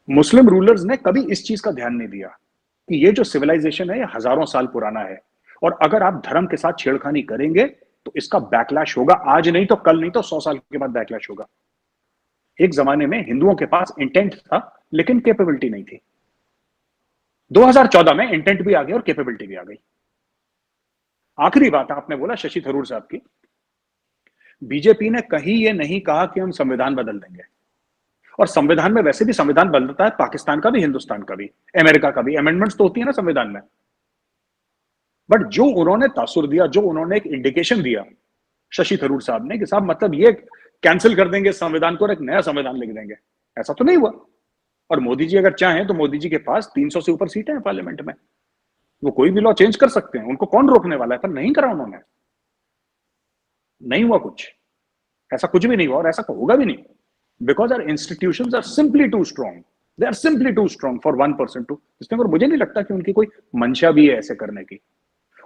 मुस्लिम rulers ने कभी इस चीज का ध्यान नहीं दिया कि ये जो सिविलाइजेशन है ये हजारों साल पुराना है, और अगर आप धर्म के साथ छेड़खानी करेंगे तो इसका बैकलैश होगा, आज नहीं तो कल, नहीं तो 100 साल के बाद बैकलैश होगा। एक जमाने में हिंदुओं के पास इंटेंट था लेकिन कैपेबिलिटी नहीं थी। 2014 में इंटेंट भी आ गया और कैपेबिलिटी भी आ गई। आखिरी बात आपने बोला शशि थरूर साहब की, बीजेपी ने कहीं ये नहीं कहा कि हम संविधान बदल देंगे, और संविधान में वैसे भी संविधान बदलता है, पाकिस्तान का भी, हिंदुस्तान का भी, अमेरिका का भी, अमेंडमेंट्स तो होती है ना संविधान में। बट जो उन्होंने तासुर दिया, जो उन्होंने एक इंडिकेशन दिया शशि थरूर साहब ने कि साहब मतलब ये कैंसिल कर देंगे संविधान को और एक नया संविधान लिख देंगे, ऐसा तो नहीं हुआ। और मोदी जी अगर चाहें तो मोदी जी के पास 300 से ऊपर सीटें हैं पार्लियामेंट में, वो कोई भी लॉ चेंज कर सकते हैं, उनको कौन रोकने वाला है। पर नहीं करा उन्होंने, नहीं हुआ कुछ, ऐसा कुछ भी नहीं हुआ और ऐसा होगा भी नहीं, because our institutions are simply too strong, they are simply too strong for one person too, इसमें, और मुझे नहीं लगता कि उनकी कोई मंशा भी है ऐसे करने की।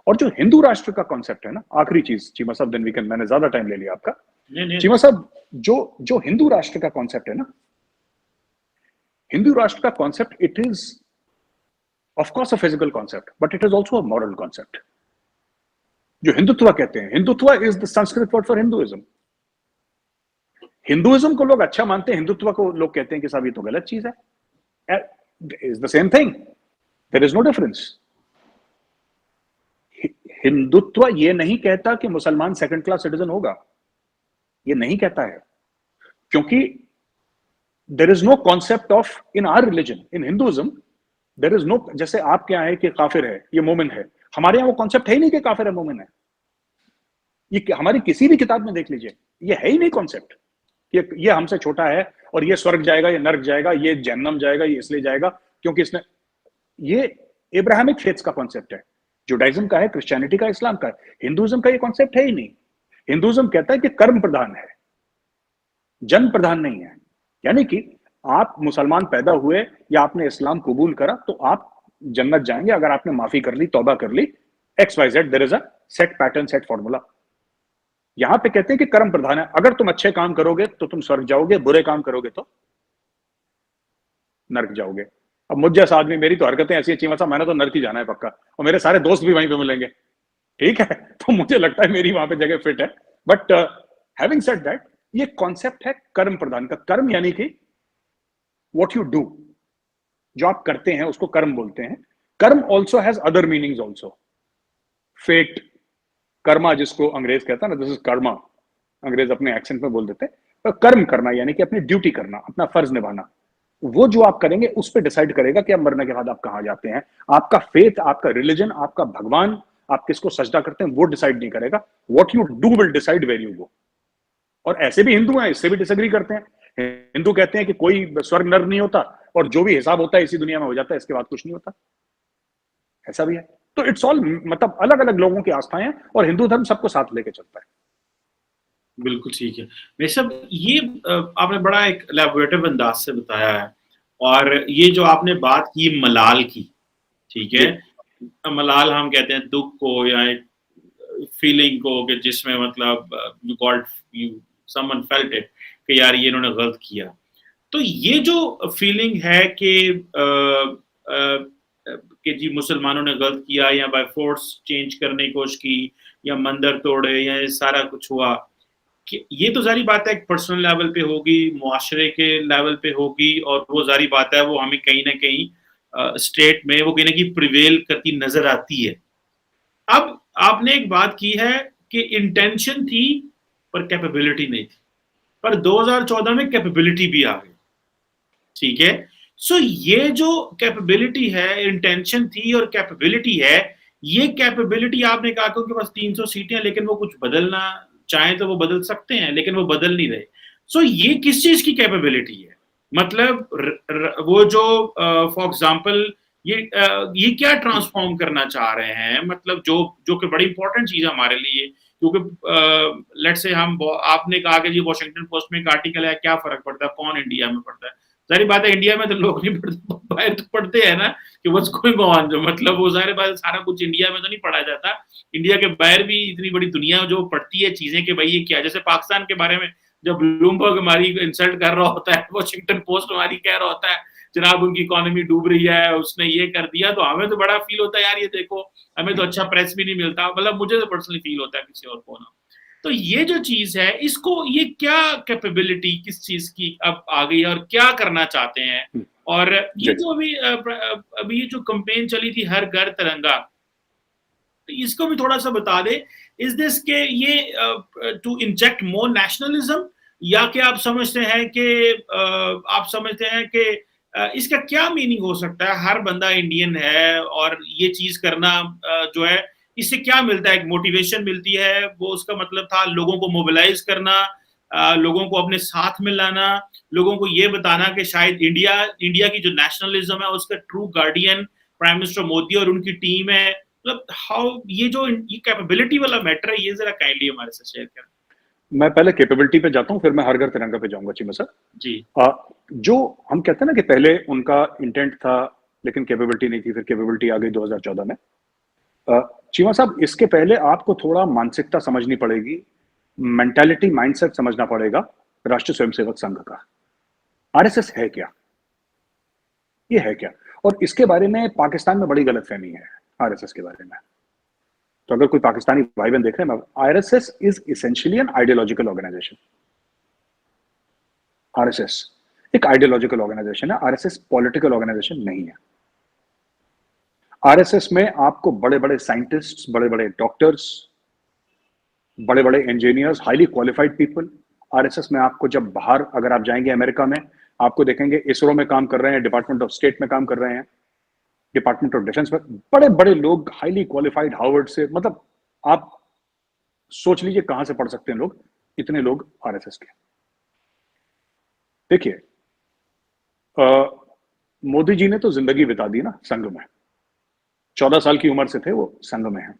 और जो हिंदू राष्ट्र का कॉन्सेप्ट है ना, आखिरी चीज चीमा साहब, देन वी कैन, मैंने ज्यादा टाइम ले लिया आपका। चीमा साहब, जो जो हिंदू राष्ट्र का कॉन्सेप्ट है ना, हिंदू राष्ट्र का concept, it is of course a physical concept but it is also a moral concept. जो हिंदुत्व कहते हैं, Hindutva is the Sanskrit word for Hinduism. Hinduism को लोग अच्छा मानते हैं, हिंदुत्व को लोग कहते हैं कि साहब ये तो गलत चीज है। Is the same thing, there is no difference. Hindutva ये नहीं कहता कि मुसलमान सेकंड क्लास सिटीजन होगा, ये नहीं कहता है, क्योंकि there is no concept of, in our religion, in Hinduism there is no, जैसे आपके यहाँ है कि काफिर है ये मोमिन है, हमारे यहाँ वो कॉन्सेप्ट है ही नहीं कि काफिर है मोमिन है। ये हमारी किसी भी किताब में देख लीजिए, ये है ही नहीं कॉन्सेप्ट। ये हमसे छोटा है और ये स्वर्ग जाएगा, ये नर्क जाएगा, ये जहन्नम जाएगा, ये इसलिए जाएगा क्योंकि इसने, ये इब्राहिमिक फेथ्स का कॉन्सेप्ट है, जुडाइज्म का है, क्रिश्चियनिटी का, इस्लाम का है। हिंदुइज्म का ये कॉन्सेप्ट है ही नहीं। हिंदुइज्म कहता है कि कर्म प्रधान है, जन्म प्रधान नहीं है। यानी कि आप मुसलमान पैदा हुए या आपने इस्लाम कबूल करा तो आप जन्नत जाएंगे अगर आपने माफी कर ली, तौबा कर ली, XYZ, there is a set pattern, set formula. यहां पे कहते हैं कि कर्म प्रधान है, अगर तुम अच्छे काम करोगे तो तुम स्वर्ग जाओगे, बुरे काम करोगे तो नर्क जाओगे। अब मुझ जैसा आदमी, मेरी तो हरकतें ऐसी अच्छी, मतलब मैंने तो नर्क ही जाना है पक्का, और मेरे सारे दोस्त भी वहीं पे मिलेंगे, ठीक है, तो मुझे लगता है मेरी वहां पे जगह फिट है। बट हैविंग सेड दैट, ये कॉन्सेप्ट है कर्म प्रधान का। कर्म यानी कि व्हाट यू डू, जो आप करते हैं उसको कर्म बोलते हैं। कर्म also has other meanings also, fate, karma जिसको अंग्रेज कहता है ना, दिस इज कर्मा, अंग्रेज अपने एक्सेंट में बोल देते हैं। तो कर्म करना यानी कि अपनी ड्यूटी करना, अपना फर्ज निभाना, वो जो आप करेंगे उस पर डिसाइड करेगा कि अब मरने के बाद आप कहां जाते हैं। आपका फेथ, आपका रिलीजन, आपका भगवान, आप किसको सजदा करते हैं वो डिसाइड नहीं करेगा, what you do will decide where you go. और ऐसे भी हिंदू हैं, इससे भी डिसएग्री करते हैं। हिंदू कहते हैं कि कोई स्वर्ग नर्क नहीं होता और जो भी हिसाब होता है इसी दुनिया में हो जाता है, इसके बाद कुछ नहीं होता, ऐसा भी है। तो इट्स ऑल, मतलब अलग अलग लोगों की आस्थाएं हैं और हिंदू धर्म सबको साथ लेके चलता है। बिल्कुल ठीक है। मैं सब ये आपने बड़ा एक एलैबोरेटिव अंदाज से बताया है, और ये जो आपने बात की मलाल की, ठीक है, मलाल हम कहते हैं दुख को या फीलिंग को, कि जिसमें मतलब you got, you someone felt it कि यार ये इन्होंने गलत किया। तो ये जो फीलिंग है कि जी मुसलमानों ने गलत किया या बाय फोर्स चेंज करने की कोशिश की या मंदिर तोड़े या ये सारा कुछ हुआ, कि ये तो जारी बात है एक पर्सनल लेवल पे होगी, मुआशरे के लेवल पे होगी, और वो जारी बात है वो हमें कहीं ना कहीं स्टेट में वो कहीं ना कहीं प्रिवेल करती नजर आती है। अब आपने एक बात की है कि इंटेंशन थी पर कैपेबिलिटी नहीं थी, पर 2014 में कैपेबिलिटी भी आ गई, ठीक है। सो ये जो कैपेबिलिटी है, इंटेंशन थी और कैपेबिलिटी है, ये कैपेबिलिटी आपने कहा कि उनके पास 300 सीटें, लेकिन वो कुछ बदलना चाहे तो वो बदल सकते हैं, लेकिन वो बदल नहीं रहे। सो ये किस चीज की कैपेबिलिटी है? मतलब वो जो फॉर एग्जांपल ये क्या ट्रांसफॉर्म करना चाह रहे हैं, मतलब जो जो कि बड़ी इंपॉर्टेंट चीज है हमारे लिए, क्योंकि लेट्स से हम, आपने कहा कि जी वॉशिंगटन पोस्ट में एक आर्टिकल है, क्या फर्क पड़ता है, कौन इंडिया में पढ़ता है? जाहिर बात है इंडिया में तो लोग नहीं पढ़ते, बाहर तो पढ़ते हैं ना कि व्हाट्स गोइंग ऑन, जो मतलब वो जाहिर बात सारा कुछ इंडिया में तो नहीं पढ़ा जाता, इंडिया के बाहर भी इतनी बड़ी दुनिया जो पढ़ती है चीजें कि भाई ये क्या, जैसे पाकिस्तान के बारे में जब ब्लूमबर्ग हमारी इंसल्ट कर रहा होता है, वॉशिंगटन पोस्ट हमारी कह रहा होता है, जनाब उनकी इकोनॉमी डूब रही है, उसने ये कर दिया, तो हमें तो बड़ा फील होता है यार, ये देखो हमें तो अच्छा प्रेस भी नहीं मिलता, मतलब मुझे तो पर्सनली फील होता है किसी और को ना। तो ये जो चीज है, इसको ये क्या कैपेबिलिटी किस चीज की अब आ गई है और क्या करना चाहते हैं? और ये जो अभी ये जो कैंपेन चली थी हर घर तिरंगा, इसको भी थोड़ा सा बता दे। इज दिस के ये टू इंजेक्ट मोर नेशनलिज्म, या क्या आप समझते हैं कि इसका क्या मीनिंग हो सकता है? हर बंदा इंडियन है और ये चीज करना जो है, इससे क्या मिलता है? एक मोटिवेशन मिलती है, वो उसका मतलब था लोगों को मोबिलाइज करना, लोगों को अपने साथ में लाना, लोगों को ये बताना कि शायद इंडिया की जो नेशनलिज्म है उसका true guardian prime minister Modi और उनकी टीम है। मतलब हाउ ये कैपेबिलिटी वाला मैटर है, ये जरा काइंडली हमारे साथ शेयर करें। मैं पहले कैपेबिलिटी पे जाता हूं, फिर मैं हर घर तिरंगा पे जाऊंगा चीमा सर जी। जो हम कहते हैं ना कि पहले उनका इंटेंट था लेकिन कैपेबिलिटी नहीं थी, फिर कैपेबिलिटी आ गई 2014 में। चीमा साहब, इसके पहले आपको थोड़ा मानसिकता समझनी पड़ेगी, मेंटालिटी माइंडसेट समझना पड़ेगा राष्ट्रीय स्वयंसेवक संघ का। आरएसएस है क्या, ये है क्या? और इसके बारे में पाकिस्तान में बड़ी गलतफहमी है आरएसएस के बारे में। तो अगर कोई पाकिस्तानी भाई बहन देख रहे हैं, RSS is essentially an ideological organisation. RSS एक आइडियोलॉजिकल ऑर्गेनाइजेशन है, आरएसएस पॉलिटिकल ऑर्गेनाइजेशन नहीं है। आरएसएस में आपको बड़े बड़े साइंटिस्ट्स, बड़े बड़े डॉक्टर्स, बड़े बड़े engineers, highly qualified people. RSS में आपको जब बाहर अगर आप जाएंगे अमेरिका में, आपको देखेंगे इसरो में काम कर रहे हैं, डिपार्टमेंट ऑफ स्टेट में काम कर रहे हैं, डिपार्टमेंट ऑफ डिफेंस में बड़े बड़े लोग, हाईली क्वालिफाइड, हार्वर्ड से, मतलब आप सोच लीजिए कहां से पढ़ सकते हैं लोग, इतने लोग आरएसएस के। देखिए, मोदी जी ने तो जिंदगी बिता दी ना संघ में, 14 साल की उम्र से थे वो संघ में हैं।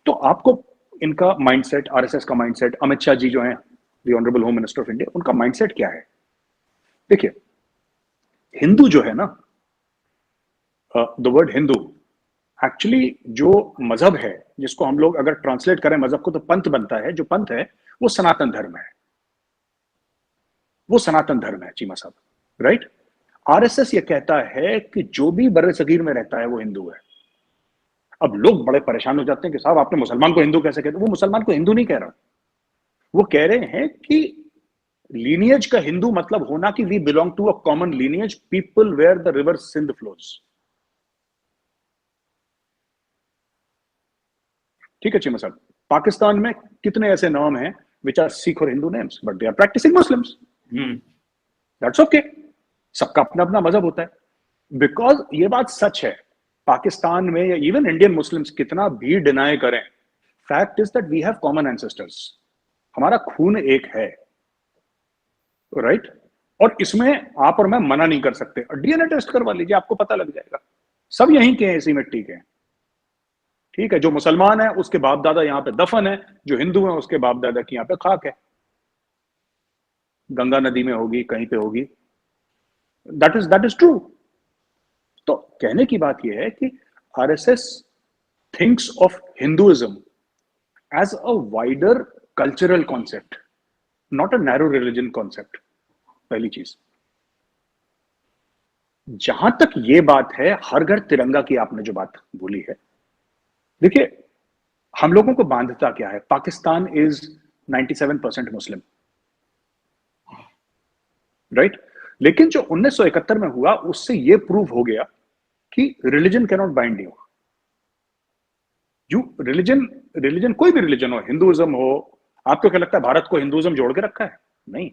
तो आपको इनका माइंडसेट, आरएसएस का माइंडसेट, अमित शाह जी जो हैं the honourable home minister of India, उनका माइंडसेट क्या है? देखिए, हिंदू जो है ना, द वर्ड हिंदू एक्चुअली जो मजहब है, जिसको हम लोग अगर ट्रांसलेट करें मजहब को तो पंथ बनता है। जो पंथ है वो सनातन धर्म है, वो सनातन धर्म है चीमा साहब, राइट? आरएसएस ये कहता है कि जो भी बर्रे सगीर में रहता है वो हिंदू है। अब लोग बड़े परेशान हो जाते हैं कि साहब आपने मुसलमान को हिंदू कैसे कहते? वो मुसलमान को हिंदू नहीं कह रहा, वो कह रहे हैं कि लीनियज का हिंदू मतलब होना कि we belong to a common lineage, people where the river Sindh flows. ठीक है चीमा साहब, पाकिस्तान में कितने ऐसे नाम हैं विच आर सिख और Hindu names, but they are practising Muslims. That's okay, सबका अपना अपना मजहब होता है। बिकॉज ये बात सच है, पाकिस्तान में या इवन इंडियन मुस्लिम्स कितना भी डिनाई करें, fact is that we have common ancestors, हमारा खून एक है, राइट? और इसमें आप और मैं मना नहीं कर सकते। डीएनए टेस्ट करवा लीजिए, आपको पता लग जाएगा, सब यहीं के हैं, इसी मिट्टी के हैं। ठीक है, जो मुसलमान है उसके बाप दादा यहाँ पे दफन है, जो हिंदू है उसके बाप दादा की यहाँ पे खाक है, गंगा नदी में होगी, कहीं पे होगी। That is true. तो कहने की बात यह है कि RSS thinks of Hinduism as a wider cultural concept, not a narrow religion concept, पहली चीज। जहां तक ये बात है हर घर तिरंगा की, आपने जो बात बोली है, देखिए हम लोगों को बांधता क्या है? Pakistan is 97% Muslim, right? लेकिन जो 1971 में हुआ उससे यह प्रूव हो गया कि religion can not bind you. Religion कोई भी रिलीजन हो, हिंदुइज्म हो, आपको क्या लगता है भारत को हिंदुइज्म जोड़ के रखा है? नहीं,